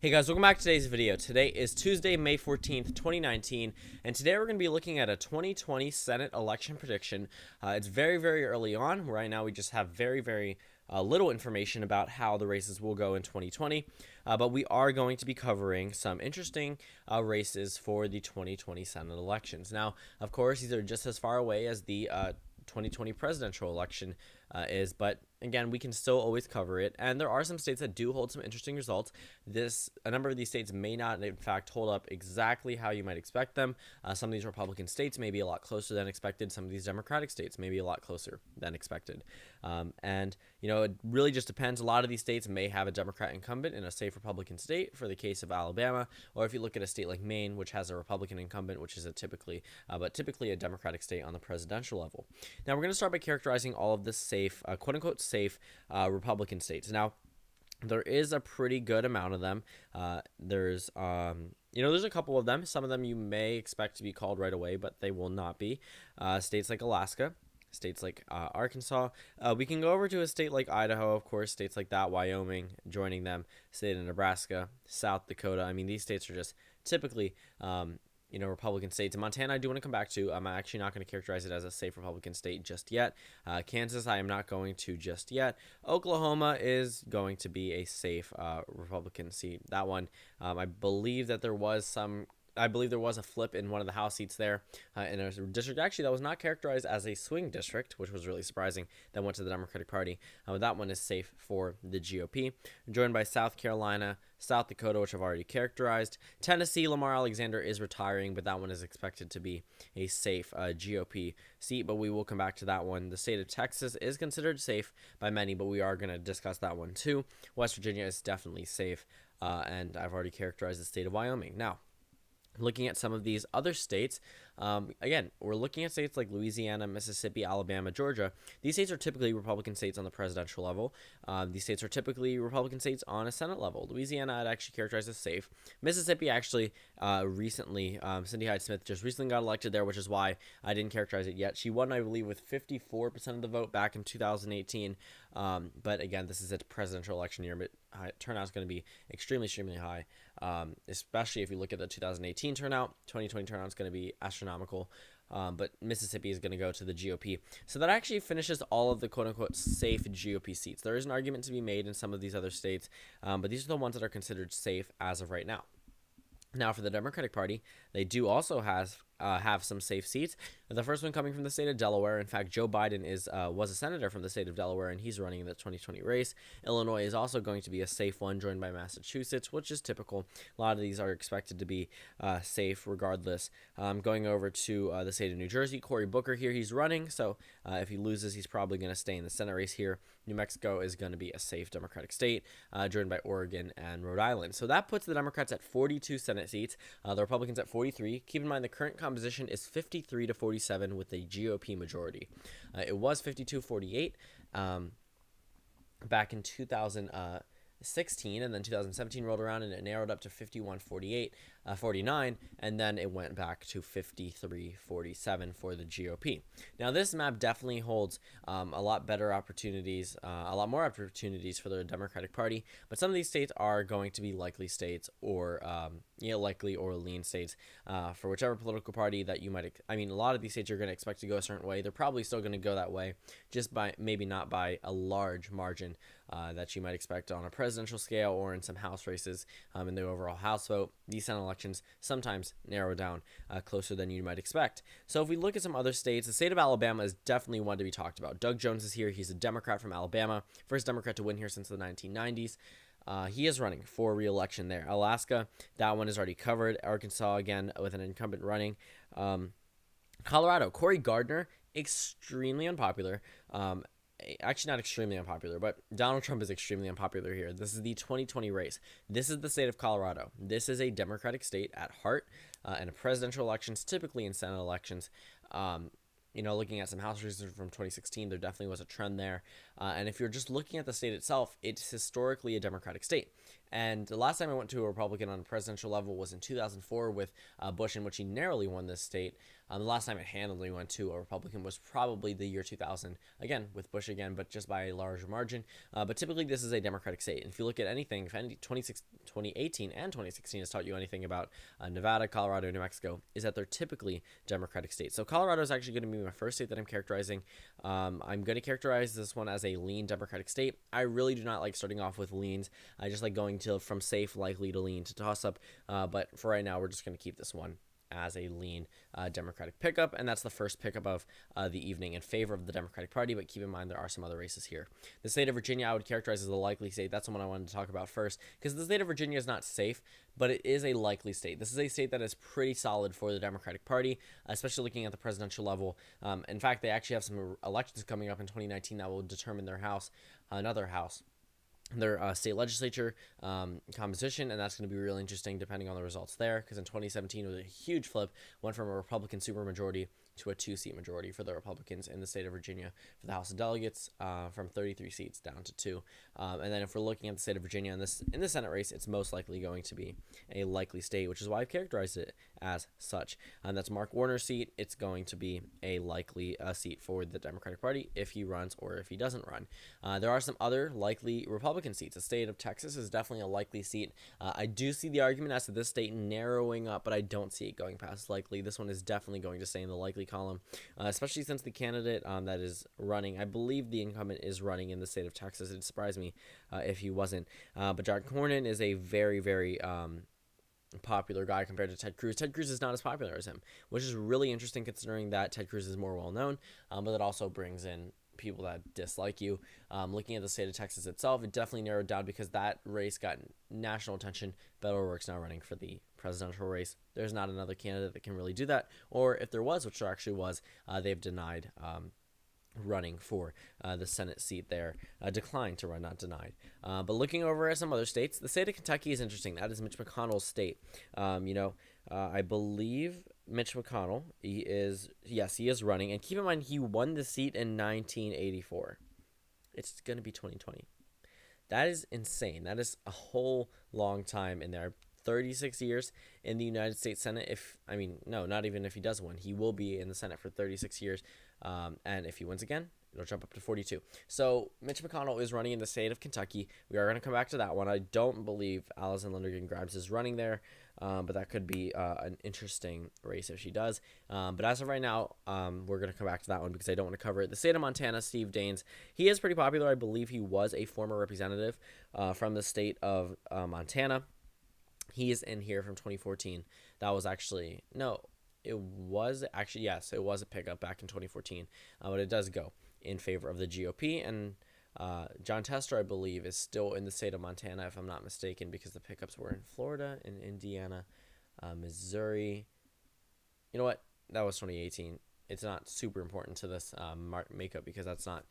Hey guys, welcome back to today's video. Today is Tuesday, May 14th, 2019, and today we're going to be looking at a 2020 Senate election prediction. It's very early on. Right now we just have very little information about how the races will go in 2020, but we are going to be covering some interesting races for the 2020 Senate elections. Now, of course, these are just as far away as the 2020 presidential election is, but again, we can still always cover it, and there are some states that do hold some interesting results. A number of these states may not, in fact, hold up exactly how you might expect them. Some of these Republican states may be a lot closer than expected. Some of these Democratic states may be a lot closer than expected. And, it really just depends. A lot of these states may have a Democrat incumbent in a safe Republican state for the case of Alabama, or if you look at a state like Maine, which has a Republican incumbent, which is typically a Democratic state on the presidential level. Now, we're going to start by characterizing all of the safe, quote-unquote safe Republican states. Now, there is a pretty good amount of them. There's a couple of them. Some of them you may expect to be called right away, but they will not be. States like Alaska, states like Arkansas. We can go over to a state like Idaho, of course, states like that, Wyoming, joining them, state of Nebraska, South Dakota. I mean, these states are just typically Republican states. And Montana, I do want to come back to. I'm actually not going to characterize it as a safe Republican state just yet. Kansas, I am not going to just yet. Oklahoma is going to be a safe Republican seat. That one, I believe there was a flip in one of the House seats there in a district actually that was not characterized as a swing district, which was really surprising, that went to the Democratic Party. That one is safe for the GOP. Joined by South Carolina, South Dakota, which I've already characterized. Tennessee, Lamar Alexander is retiring, but that one is expected to be a safe GOP seat, but we will come back to that one. The state of Texas is considered safe by many, but we are going to discuss that one too. West Virginia is definitely safe, and I've already characterized the state of Wyoming. Now, looking at some of these other states, again, we're looking at states like Louisiana, Mississippi, Alabama, Georgia. These states are typically Republican states on the presidential level. These states are typically Republican states on a Senate level. Louisiana, I'd actually characterize as safe. Mississippi, actually, recently, Cindy Hyde-Smith just recently got elected there, which is why I didn't characterize it yet. She won, I believe, with 54% of the vote back in 2018. But again, this is a presidential election year, but turnout is going to be extremely high, especially if you look at the 2018 turnout. 2020 turnout is going to be astronomical, but Mississippi is going to go to the GOP. So that actually finishes all of the quote-unquote safe GOP seats. There is an argument to be made in some of these other states, but these are the ones that are considered safe as of right now. Now, for the Democratic Party, they do also have some safe seats. The first one coming from the state of Delaware. In fact, Joe Biden was a senator from the state of Delaware, and he's running in the 2020 race. Illinois is also going to be a safe one, joined by Massachusetts, which is typical. A lot of these are expected to be safe regardless. Going over to the state of New Jersey, Cory Booker here, he's running, so if he loses, he's probably going to stay in the Senate race here. New Mexico is going to be a safe Democratic state, joined by Oregon and Rhode Island. So that puts the Democrats at 42 Senate seats, the Republicans at 43. Keep in mind the current composition is 53 to 47 with the GOP majority. It was 52-48 back in 2016, and then 2017 rolled around and it narrowed up to 51-49, and then it went back to 53-47 for the GOP. Now, this map definitely holds a lot more opportunities for the Democratic Party, but some of these states are going to be likely states or likely or lean states for whichever political party that you might. A lot of these states you're going to expect to go a certain way. They're probably still going to go that way, just by maybe not by a large margin that you might expect on a presidential scale or in some House races in the overall House vote. These Senate elections sometimes narrow down closer than you might expect. So if we look at some other states, the state of Alabama is definitely one to be talked about. Doug Jones is here. He's a Democrat from Alabama, first Democrat to win here since the 1990s. He is running for re-election there. Alaska, that one is already covered. Arkansas, again, with an incumbent running. Colorado, Cory Gardner, extremely unpopular. Actually, not extremely unpopular, but Donald Trump is extremely unpopular here. This is the 2020 race. This is the state of Colorado. This is a Democratic state at heart, and in presidential elections, typically in Senate elections. Looking at some House races from 2016, there definitely was a trend there. And if you're just looking at the state itself, it's historically a Democratic state. And the last time I went to a Republican on a presidential level was in 2004 with Bush, in which he narrowly won this state. The last time it handily went to a Republican was probably the year 2000, again with Bush again, but just by a larger margin. But typically this is a Democratic state. And if you look at anything, if 2018 and 2016 has taught you anything about Nevada, Colorado, New Mexico, is that they're typically Democratic states. So Colorado is actually going to be my first state that I'm characterizing. I'm going to characterize this one as a lean Democratic state. I really do not like starting off with leans. I just like going from safe, likely to lean to toss up. But for right now, we're just going to keep this one as a lean Democratic pickup, and that's the first pickup of the evening in favor of the Democratic Party, but keep in mind there are some other races here. The state of Virginia I would characterize as a likely state. That's the one I wanted to talk about first, because the state of Virginia is not safe, but it is a likely state. This is a state that is pretty solid for the Democratic Party, especially looking at the presidential level. In fact, they actually have some elections coming up in 2019 that will determine their another house, their state legislature composition, and that's going to be really interesting depending on the results there, because in 2017 it was a huge flip, went from a Republican supermajority to a 2-seat majority for the Republicans in the state of Virginia for the House of Delegates, from 33 seats down to 2. And then if we're looking at the state of Virginia in the Senate race, it's most likely going to be a likely state, which is why I've characterized it as such. And that's Mark Warner's seat. It's going to be a likely seat for the Democratic Party if he runs or if he doesn't run. There are some other likely Republican seats. The state of Texas is definitely a likely seat. I do see the argument as to this state narrowing up, but I don't see it going past likely. This one is definitely going to stay in the likely column, especially since the candidate that is running, I believe the incumbent is running in the state of Texas. It'd surprise me if he wasn't. But John Cornyn is a very, very popular guy compared to Ted Cruz. Ted Cruz is not as popular as him, which is really interesting considering that Ted Cruz is more well known, but that also brings in people that dislike you. Looking at the state of Texas itself, it definitely narrowed down because that race got national attention. Beto O'Rourke's now running for the presidential race. There's not another candidate that can really do that, or if there was, which there actually was, they've denied running for the Senate seat there. Declined to run, not denied. But looking over at some other states, the state of Kentucky is interesting. That is Mitch McConnell's state. I believe Mitch McConnell, he is running. And keep in mind, he won the seat in 1984. It's going to be 2020. That is insane. That is a whole long time in there. 36 years in the United States Senate. Not even if he does win. He will be in the Senate for 36 years. And if he wins again, it'll jump up to 42. So Mitch McConnell is running in the state of Kentucky. We are going to come back to that one. I don't believe Allison Lundergan Grimes is running there, but that could be an interesting race if she does. But as of right now, we're going to come back to that one because I don't want to cover it. The state of Montana, Steve Daines, he is pretty popular. I believe he was a former representative from the state of Montana. He is in here from 2014. That was actually, no, it was actually, yes, it was a pickup back in 2014. But it does go in favor of the GOP. And John Tester, I believe, is still in the state of Montana, if I'm not mistaken, because the pickups were in Florida, in Indiana, Missouri. You know what? That was 2018. It's not super important to this makeup because that's not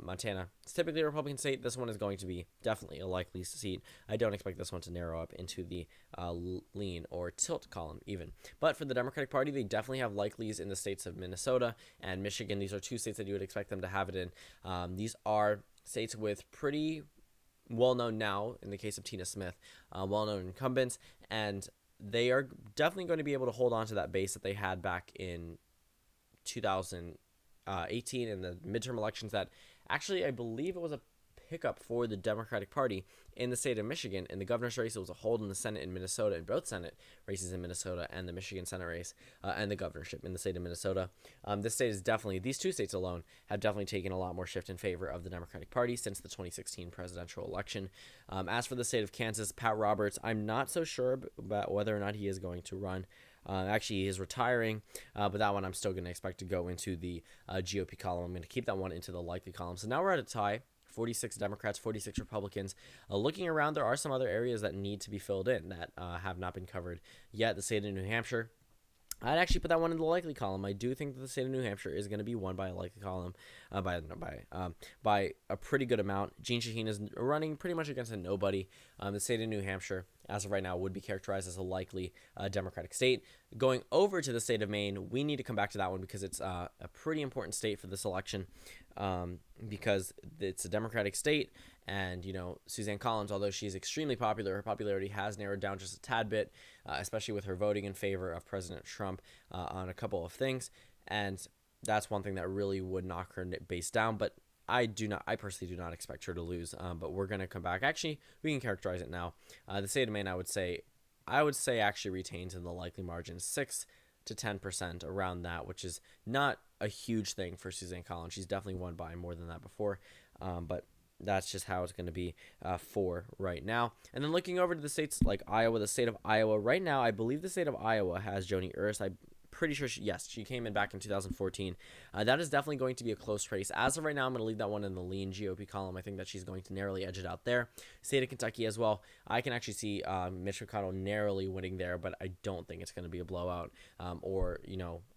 Montana. It's typically a Republican state. This one is going to be definitely a likely seat. I don't expect this one to narrow up into the lean or tilt column even. But for the Democratic Party, they definitely have likelies in the states of Minnesota and Michigan. These are two states that you would expect them to have it in. These are states with pretty well-known now, in the case of Tina Smith, well-known incumbents, and they are definitely going to be able to hold on to that base that they had back in 2018 in the midterm elections that actually I believe it was a pickup for the Democratic Party in the state of Michigan. In the governor's race, it was a hold in the Senate in Minnesota, in both Senate races in Minnesota and the Michigan Senate race and the governorship in the state of Minnesota. This state is definitely, these two states alone have definitely taken a lot more shift in favor of the Democratic Party since the 2016 presidential election. As for the state of Kansas, Pat Roberts, I'm not so sure about whether or not he is going to run. Actually, he is retiring, but that one I'm still going to expect to go into the GOP column. I'm going to keep that one into the likely column. So now we're at a tie, 46 Democrats, 46 Republicans. Looking around, there are some other areas that need to be filled in that have not been covered yet. The state of New Hampshire, I'd actually put that one in the likely column. I do think that the state of New Hampshire is going to be won by a likely column, by a pretty good amount. Jeanne Shaheen is running pretty much against a nobody. The state of New Hampshire, as of right now, would be characterized as a likely Democratic state. Going over to the state of Maine, we need to come back to that one because it's a pretty important state for this election, because it's a Democratic state. And, Suzanne Collins, although she's extremely popular, her popularity has narrowed down just a tad bit, especially with her voting in favor of President Trump on a couple of things. And that's one thing that really would knock her base down. But I personally do not expect her to lose. But we're going to come back. Actually, we can characterize it now. The state of Maine, I would say actually retains in the likely margin 6 to 10%, around that, which is not a huge thing for Suzanne Collins. She's definitely won by more than that before. But that's just how it's going to be for right now. And then looking over to the states like Iowa, the state of Iowa right now, I believe the state of Iowa has Joni Ernst. I'm pretty sure she came in back in 2014. That is definitely going to be a close race. As of right now, I'm going to leave that one in the lean GOP column. I think that she's going to narrowly edge it out there. State of Kentucky as well. I can actually see Mitch McConnell narrowly winning there, but I don't think it's going to be a blowout or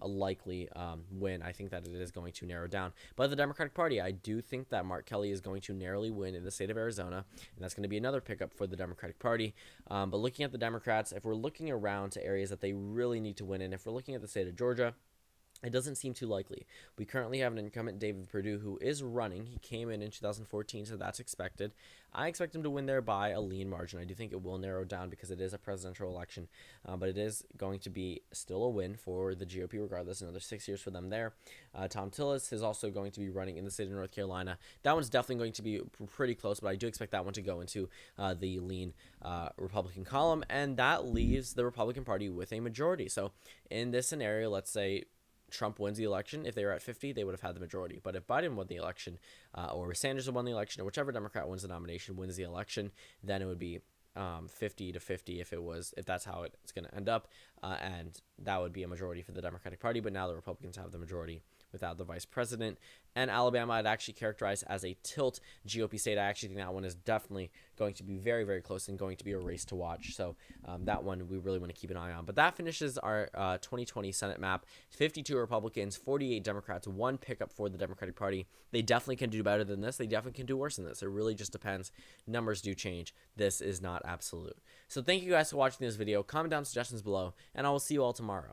a likely win. I think that it is going to narrow down. But the Democratic Party, I do think that Mark Kelly is going to narrowly win in the state of Arizona, and that's going to be another pickup for the Democratic Party. But looking at the Democrats, if we're looking around to areas that they really need to win in, if we're looking at the state of Georgia, it doesn't seem too likely. We currently have an incumbent, David Perdue, who is running. He came in 2014, so that's expected. I expect him to win there by a lean margin. I do think it will narrow down because it is a presidential election, but it is going to be still a win for the GOP regardless. Another 6 years for them there. Tom Tillis is also going to be running in the state of North Carolina. That one's definitely going to be pretty close, but I do expect that one to go into the lean Republican column, and that leaves the Republican Party with a majority. So in this scenario, let's say Trump wins the election. If they were at 50, they would have had the majority. But if Biden won the election, or Sanders won the election, or whichever Democrat wins the nomination wins the election, then it would be 50 to 50 if that's how it's going to end up, and that would be a majority for the Democratic Party. But now the Republicans have the majority without the vice president. And Alabama, I'd actually characterize as a tilt GOP state. I actually think that one is definitely going to be very, very close and going to be a race to watch. So that one we really want to keep an eye on. But that finishes our 2020 Senate map. 52 Republicans, 48 Democrats, one pickup for the Democratic Party. They definitely can do better than this. They definitely can do worse than this. It really just depends. Numbers do change. This is not absolute. So thank you guys for watching this video. Comment down suggestions below, and I will see you all tomorrow.